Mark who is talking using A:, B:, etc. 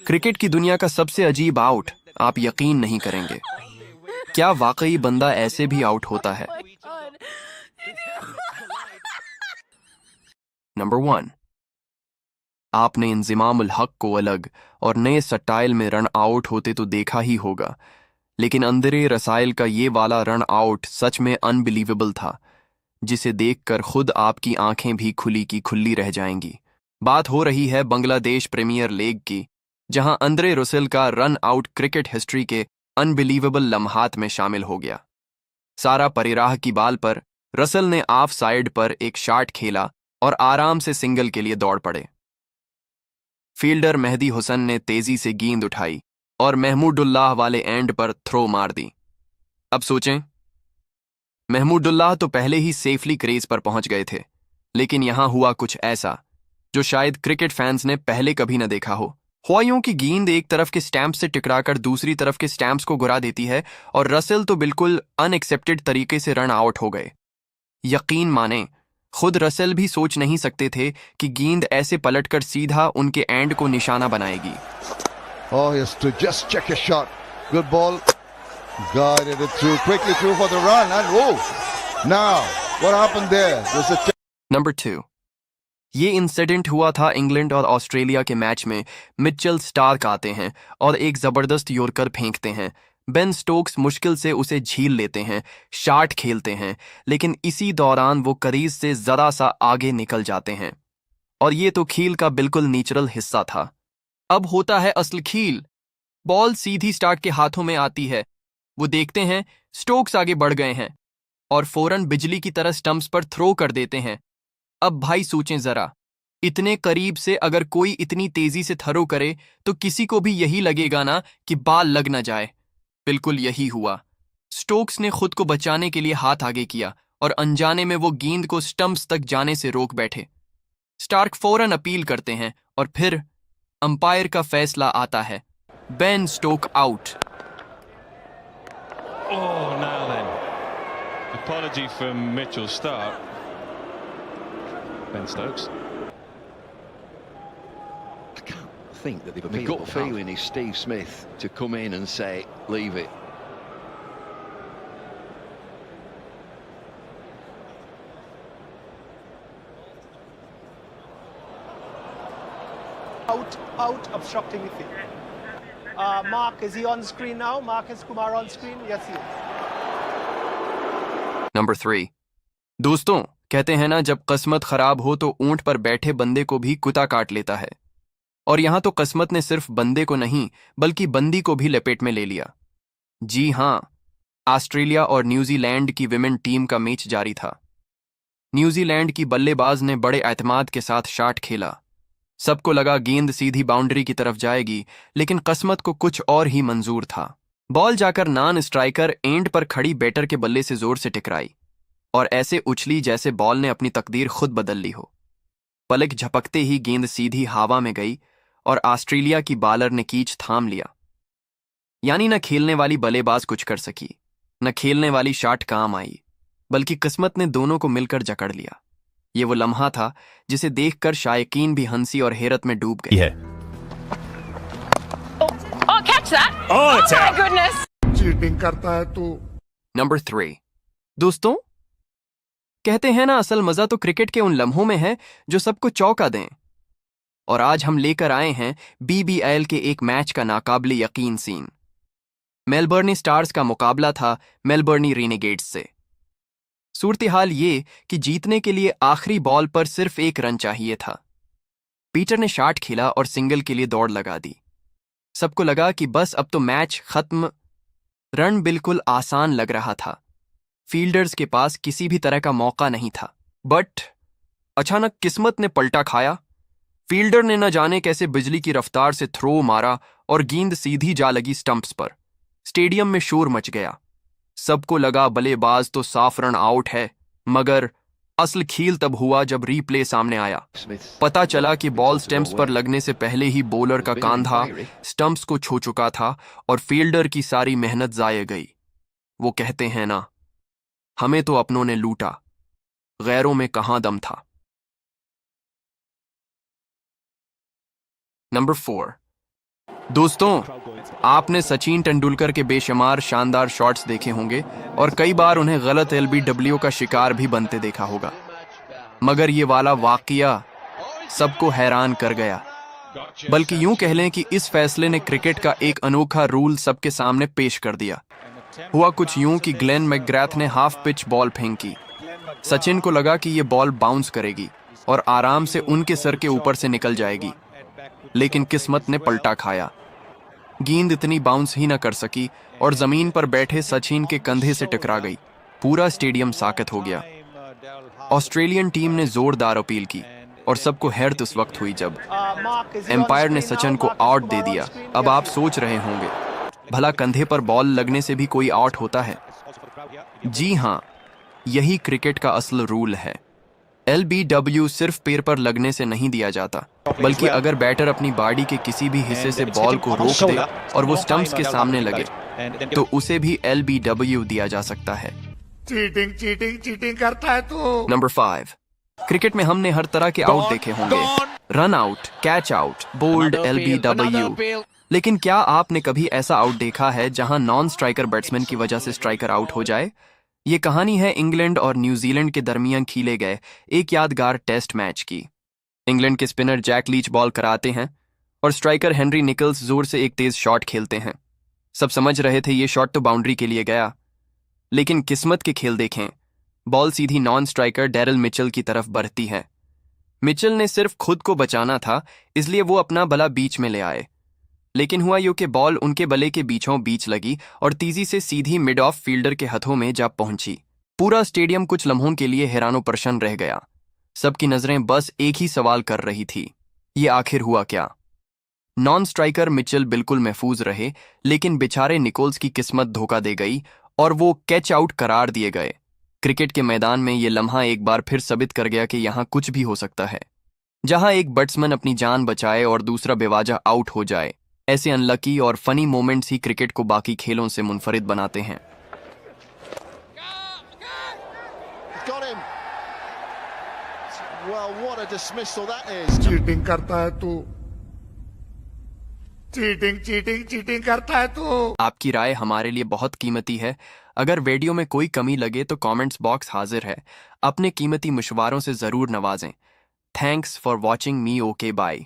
A: Cricket की दुनिया का सबसे अजीब आउट आप यकीन नहीं करेंगे। क्या वाकई बंदा ऐसे भी आउट होता है? नंबर 1, आपने इंजिमामुल हक को अलग और नए स्टाइल में रन आउट होते तो देखा ही होगा, लेकिन अंदरे रसाइल का ये वाला रन आउट सच में अनबिलीवेबल था, जिसे देखकर खुद आपकी आंखें भी खुली की खुली रह जाएंगी। बात हो रही है बांग्लादेश प्रीमियर लीग की, जहां अंद्रे रसेल का रन आउट क्रिकेट हिस्ट्री के अनबिलीवेबल लम्हात में शामिल हो गया। सारा परिराह की बाल पर रसेल ने ऑफ साइड पर एक शॉट खेला और आराम से सिंगल के लिए दौड़ पड़े। फील्डर मेहदी हुसन ने तेजी से गेंद उठाई और महमूदुल्लाह वाले एंड पर थ्रो मार दी। अब सोचें, महमूदुल्लाह तो पहले ही सेफली क्रीज पर पहुंच गए थे, लेकिन यहां हुआ कुछ ऐसा जो शायद क्रिकेट फैंस ने पहले कभी न देखा हो। हुआ यूं कि गेंद एक तरफ के स्टैंप से टकराकर दूसरी तरफ के स्टैंप्स को गिरा देती है और रसेल तो बिल्कुल अनएक्सेप्टेड तरीके से रन आउट हो गए। यकीन माने, खुद रसेल भी सोच नहीं सकते थे कि गेंद ऐसे पलटकर सीधा उनके एंड को निशाना बनाएगी।
B: Oh, he has to just check his shot. Good ball. Guided it through, quickly through for the run. And oh, now, what happened there? There's a
A: number 2, ये इंसिडेंट हुआ था इंग्लैंड और ऑस्ट्रेलिया के match में। Mitchell Starc आते हैं और एक जबरदस्त यॉर्कर फेंकते हैं। बेन स्टोक्स मुश्किल से उसे झील लेते हैं, शॉट खेलते हैं, लेकिन इसी दौरान वो क्रीज से जरा सा आगे निकल जाते हैं। और ये तो खेल का बिल्कुल नेचुरल हिस्सा था। अब होता है असल खेल। बॉल सीधी स्टार्क के हाथों में आती है। वो देखते हैं स्टोक्स आगे बढ़ गए हैं और फौरन बिजली की तरह स्टंप्स पर थ्रो कर देते हैं। अब भाई सोचें जरा, इतने करीब से अगर कोई इतनी तेजी से थ्रो करे तो किसी को भी यही लगेगा ना कि बाल लग ना जाए। बिल्कुल यही हुआ। स्टोक्स ने खुद को बचाने के लिए हाथ आगे किया और अनजाने में वो गेंद को स्टंप्स तक जाने से रोक बैठे। स्टार्क फौरन अपील करते हैं और फिर अंपायर का फैसला आता है, Ben Stoke out.
C: Oh, now then. Apology from Mitchell Stark. Ben Stokes.
D: I can't think that they've appealed. The gut feeling is Steve Smith to come in and say, leave it.
E: Out, obstructing the field. Mark, is he on screen now? Marcus Kumar on screen? Yes, he is.
A: Number 3, दोस्तों कहते हैं ना, जब किस्मत खराब हो तो ऊंट पर बैठे बंदे को भी कुत्ता काट लेता है। और यहां तो किस्मत ने सिर्फ बंदे को नहीं बल्कि बंदी को भी लपेट में ले लिया। जी हां, ऑस्ट्रेलिया और न्यूजीलैंड की विमेन टीम का मैच जारी था। न्यूजीलैंड की बल्लेबाज ने बड़े एतमाद के साथ शॉट खेला। सबको लगा गेंद सीधी बाउंड्री की तरफ जाएगी, लेकिन किस्मत को कुछ और ही मंजूर था। बॉल जाकर नॉन स्ट्राइकर एंड पर खड़ी बैटर के बल्ले से जोर से टकराई और ऐसे उछली जैसे बॉल ने अपनी तकदीर खुद बदल ली हो। पलक झपकते ही गेंद सीधी हवा में गई और ऑस्ट्रेलिया की बॉलर ने कीच थाम लिया। यानी न खेलने वाली बल्लेबाज कुछ कर सकी, न खेलने वाली शॉट काम आई, बल्कि किस्मत ने दोनों को मिलकर जकड़ लिया। ये वो लम्हा था जिसे देखकर शायकीन भी हंसी और हैरत में डूब गए।
F: Oh, catch that! Oh, my goodness!
B: cheating करता है तू।
A: नंबर 3, दोस्तों कहते हैं ना, असल मजा तो क्रिकेट के उन लम्हों में है जो सबको चौंका दें। और आज हम लेकर आए हैं BBL के एक मैच का नाकाबिले यकीन सीन। मेलबर्न स्टार्स का मुकाबला था मेलबर्न रेनेगेड्स से। सूरत हाल ये कि जीतने के लिए आखिरी बॉल पर सिर्फ एक रन चाहिए था। पीटर ने शॉट खेला और सिंगल के लिए दौड़ लगा दी। सबको लगा कि बस अब तो मैच खत्म। रन बिल्कुल आसान लग रहा था। फील्डर्स के पास किसी भी तरह का मौका नहीं था। बट अचानक किस्मत ने पलटा खाया। फील्डर ने न जाने कैसे बिजली की रफ्तार से थ्रो मारा और गेंद सीधी जा लगी स्टंप्स पर। स्टेडियम में शोर मच गया। सबको लगा बल्लेबाज तो साफ रन आउट है, मगर असल खेल तब हुआ जब रीप्ले सामने आया। पता चला कि बॉल स्टंप्स पर लगने से पहले ही बॉलर का कांधा स्टंप्स को छू चुका था और फील्डर की सारी मेहनत जाया गई। वो कहते हैं ना, हमें तो अपनों ने लूटा, गैरों में कहां दम था। नंबर 4। दोस्तों, आपने सचिन तेंदुलकर के बेशुमार शानदार शॉट्स देखे होंगे और कई बार उन्हें गलत LBW का शिकार भी बनते देखा होगा, मगर ये वाला वाकया सबको हैरान कर गया। बल्कि यूं कह लें कि इस फैसले ने क्रिकेट का एक अनोखा रूल सबके सामने पेश कर दिया। हुआ कुछ यूं कि ग्लेन मैकग्राथ ने हाफ पिच बॉल फेंकी। सचिन को लगा कि ये बॉल बाउंस करेगी और आराम से उनके सर के ऊपर से निकल जाएगी, लेकिन किस्मत ने पलटा खाया। गेंद इतनी बाउंस ही न कर सकी और जमीन पर बैठे सचिन के कंधे से टकरा गई। पूरा स्टेडियम साकत हो गया। ऑस्ट्रेलियन टीम ने जोरदार अपील की और सबको हैरत उस वक्त हुई जब एम्पायर ने सचिन को आउट दे दिया। अब आप सोच रहे होंगे, भला कंधे पर बॉल लगने से भी कोई आउट होता है? जी हाँ, यही क्रिकेट का असल रूल है। LBW सिर्फ पैर पर लगने से नहीं दिया जाता, बल्कि अगर बैटर अपनी बॉडी के किसी भी हिस्से से बॉल को रोक दे और वो स्टंप्स के सामने लगे, तो उसे भी LBW दिया जा सकता है।
G: चीटिंग करता है तू।
A: नंबर 5। क्रिकेट में हमने हर तरह के आउट देखे होंगे, run out, catch out, bowled, LBW। लेकिन क्या आपने कभी ऐसा आउट देखा है जहां नॉन स्ट्राइकर बैट्समैन की वजह से स्ट्राइकर आउट हो जाए? ये कहानी है इंग्लैंड और न्यूजीलैंड के दरमियान खेले गए एक यादगार टेस्ट मैच की। इंग्लैंड के स्पिनर जैक लीच बॉल कराते हैं और स्ट्राइकर हेनरी निकल्स जोर से एक तेज शॉट खेलते हैं। सब समझ रहे थे ये शॉट तो बाउंड्री के लिए गया, लेकिन किस्मत के खेल देखें, बॉल सीधी नॉन स्ट्राइकर डैरिल मिचेल की तरफ बढ़ती है। मिचेल ने सिर्फ खुद को बचाना था, इसलिए वो अपना बला बीच में ले आए, लेकिन हुआ यूं कि बॉल उनके बले के बीचों बीच लगी और तेजी से सीधी मिड ऑफ फील्डर के हाथों में जा पहुंची। पूरा स्टेडियम कुछ लम्हों के लिए हैरानो परेशान रह गया। सबकी नजरें बस एक ही सवाल कर रही थी, ये आखिर हुआ क्या? नॉन स्ट्राइकर मिचेल बिल्कुल महफूज रहे, लेकिन बेचारे निकोल्स की किस्मत धोखा दे गई और वो कैच आउट करार दिए गए। क्रिकेट के मैदान में ये लम्हा एक बार फिर साबित कर गया कि यहाँ कुछ भी हो सकता है। जहां एक बैट्समैन अपनी जान बचाए और दूसरा बेवाजा आउट हो जाए, ऐसे अनलकी और फनी मोमेंट्स ही क्रिकेट को बाकी खेलों से मुनफरिद बनाते हैं।
G: चीटिंग करता है तू। चीटिंग करता है तू।
A: आपकी राय हमारे लिए बहुत कीमती है। अगर वीडियो में कोई कमी लगे तो कमेंट्स बॉक्स हाजिर है। अपने कीमती मशवरों से जरूर नवाजें। Thanks for watching me. Okay, bye.